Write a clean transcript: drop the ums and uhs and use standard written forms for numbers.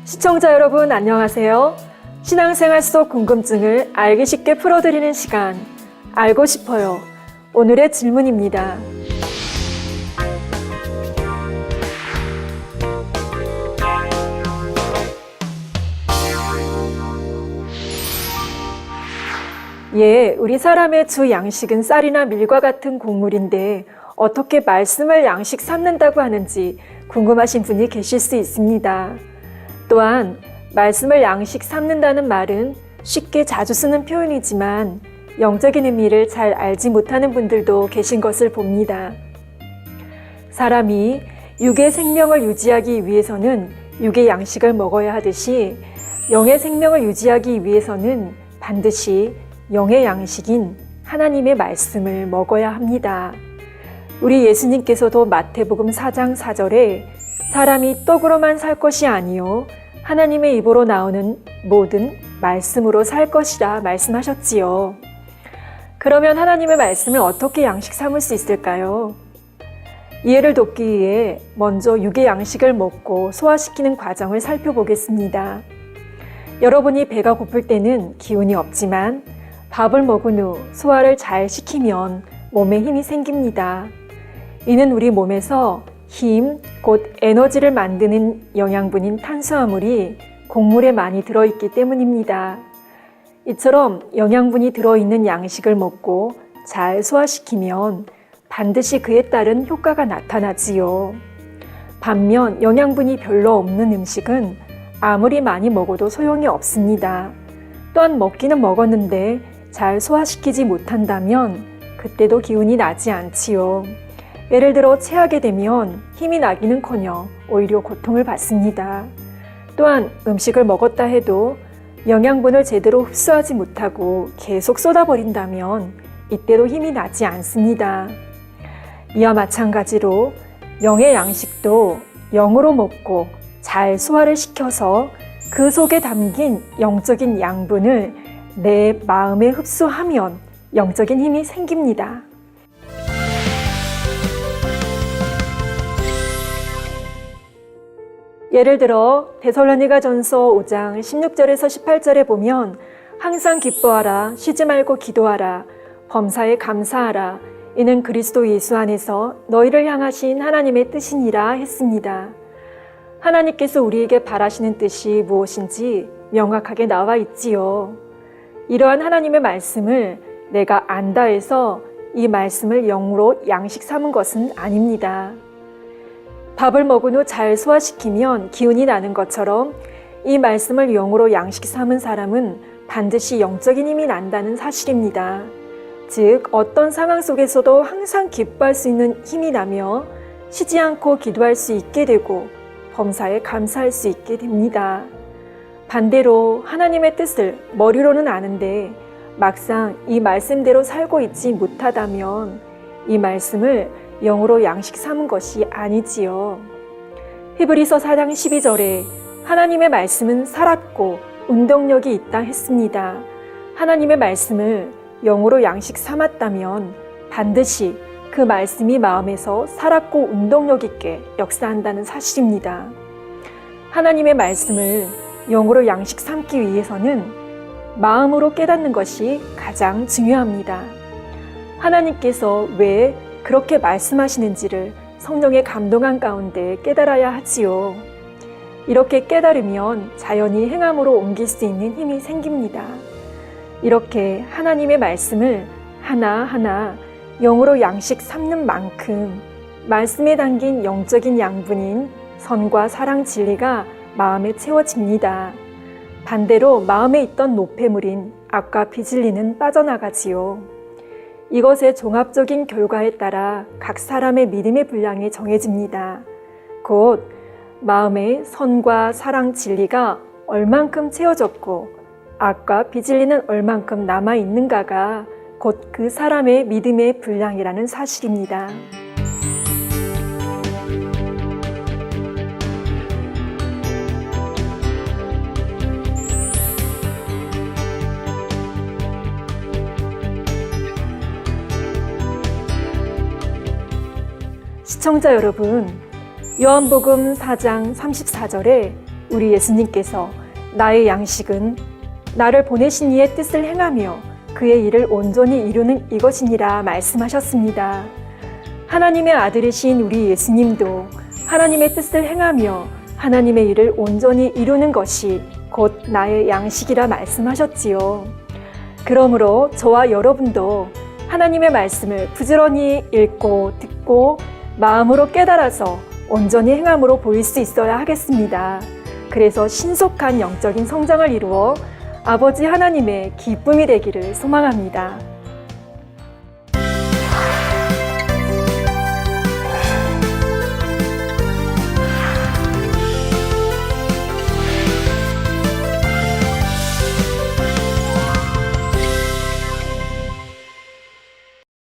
시청자 여러분 안녕하세요. 신앙생활 속 궁금증을 알기 쉽게 풀어드리는 시간, 알고 싶어요. 오늘의 질문입니다. 우리 사람의 주 양식은 쌀이나 밀과 같은 곡물인데 어떻게 말씀을 양식 삼는다고 하는지 궁금하신 분이 계실 수 있습니다. 또한 말씀을 양식 삼는다는 말은 쉽게 자주 쓰는 표현이지만 영적인 의미를 잘 알지 못하는 분들도 계신 것을 봅니다. 사람이 육의 생명을 유지하기 위해서는 육의 양식을 먹어야 하듯이 영의 생명을 유지하기 위해서는 반드시 영의 양식인 하나님의 말씀을 먹어야 합니다. 우리 예수님께서도 마태복음 4장 4절에 사람이 떡으로만 살 것이 아니요 하나님의 입으로 나오는 모든 말씀으로 살 것이라 말씀하셨지요. 그러면 하나님의 말씀을 어떻게 양식 삼을 수 있을까요? 이해를 돕기 위해 먼저 육의 양식을 먹고 소화시키는 과정을 살펴보겠습니다. 여러분이 배가 고플 때는 기운이 없지만 밥을 먹은 후 소화를 잘 시키면 몸에 힘이 생깁니다. 이는 우리 몸에서 힘, 곧 에너지를 만드는 영양분인 탄수화물이 곡물에 많이 들어있기 때문입니다. 이처럼 영양분이 들어있는 양식을 먹고 잘 소화시키면 반드시 그에 따른 효과가 나타나지요. 반면 영양분이 별로 없는 음식은 아무리 많이 먹어도 소용이 없습니다. 또한 먹기는 먹었는데 잘 소화시키지 못한다면 그때도 기운이 나지 않지요. 예를 들어 체하게 되면 힘이 나기는커녕 오히려 고통을 받습니다. 또한 음식을 먹었다 해도 영양분을 제대로 흡수하지 못하고 계속 쏟아버린다면 이때도 힘이 나지 않습니다. 이와 마찬가지로 영의 양식도 영으로 먹고 잘 소화를 시켜서 그 속에 담긴 영적인 양분을 내 마음에 흡수하면 영적인 힘이 생깁니다. 예를 들어 데살로니가전서 5장 16절에서 18절에 보면 항상 기뻐하라, 쉬지 말고 기도하라, 범사에 감사하라, 이는 그리스도 예수 안에서 너희를 향하신 하나님의 뜻이니라 했습니다. 하나님께서 우리에게 바라시는 뜻이 무엇인지 명확하게 나와 있지요. 이러한 하나님의 말씀을 내가 안다 해서 이 말씀을 영으로 양식 삼은 것은 아닙니다. 밥을 먹은 후 잘 소화시키면 기운이 나는 것처럼 이 말씀을 영으로 양식 삼은 사람은 반드시 영적인 힘이 난다는 사실입니다. 즉 어떤 상황 속에서도 항상 기뻐할 수 있는 힘이 나며 쉬지 않고 기도할 수 있게 되고 범사에 감사할 수 있게 됩니다. 반대로 하나님의 뜻을 머리로는 아는데 막상 이 말씀대로 살고 있지 못하다면 이 말씀을 영으로 양식 삼은 것이 아니지요. 히브리서 4장 12절에 하나님의 말씀은 살았고 운동력이 있다 했습니다. 하나님의 말씀을 영으로 양식 삼았다면 반드시 그 말씀이 마음에서 살았고 운동력 있게 역사한다는 사실입니다. 하나님의 말씀을 영으로 양식 삼기 위해서는 마음으로 깨닫는 것이 가장 중요합니다. 하나님께서 왜 그렇게 말씀하시는지를 성령의 감동한 가운데 깨달아야 하지요. 이렇게 깨달으면 자연히 행함으로 옮길 수 있는 힘이 생깁니다. 이렇게 하나님의 말씀을 하나하나 영으로 양식 삼는 만큼 말씀에 담긴 영적인 양분인 선과 사랑 진리가 마음에 채워집니다. 반대로 마음에 있던 노폐물인 악과 비진리는 빠져나가지요. 이것의 종합적인 결과에 따라 각 사람의 믿음의 분량이 정해집니다. 곧 마음의 선과 사랑 진리가 얼만큼 채워졌고 악과 비진리는 얼만큼 남아있는가가 곧 그 사람의 믿음의 분량이라는 사실입니다. 시청자 여러분, 요한복음 4장 34절에 우리 예수님께서 나의 양식은 나를 보내신 이의 뜻을 행하며 그의 일을 온전히 이루는 이것이니라 말씀하셨습니다. 하나님의 아들이신 우리 예수님도 하나님의 뜻을 행하며 하나님의 일을 온전히 이루는 것이 곧 나의 양식이라 말씀하셨지요. 그러므로 저와 여러분도 하나님의 말씀을 부지런히 읽고 듣고 마음으로 깨달아서 온전히 행함으로 보일 수 있어야 하겠습니다. 그래서 신속한 영적인 성장을 이루어 아버지 하나님의 기쁨이 되기를 소망합니다.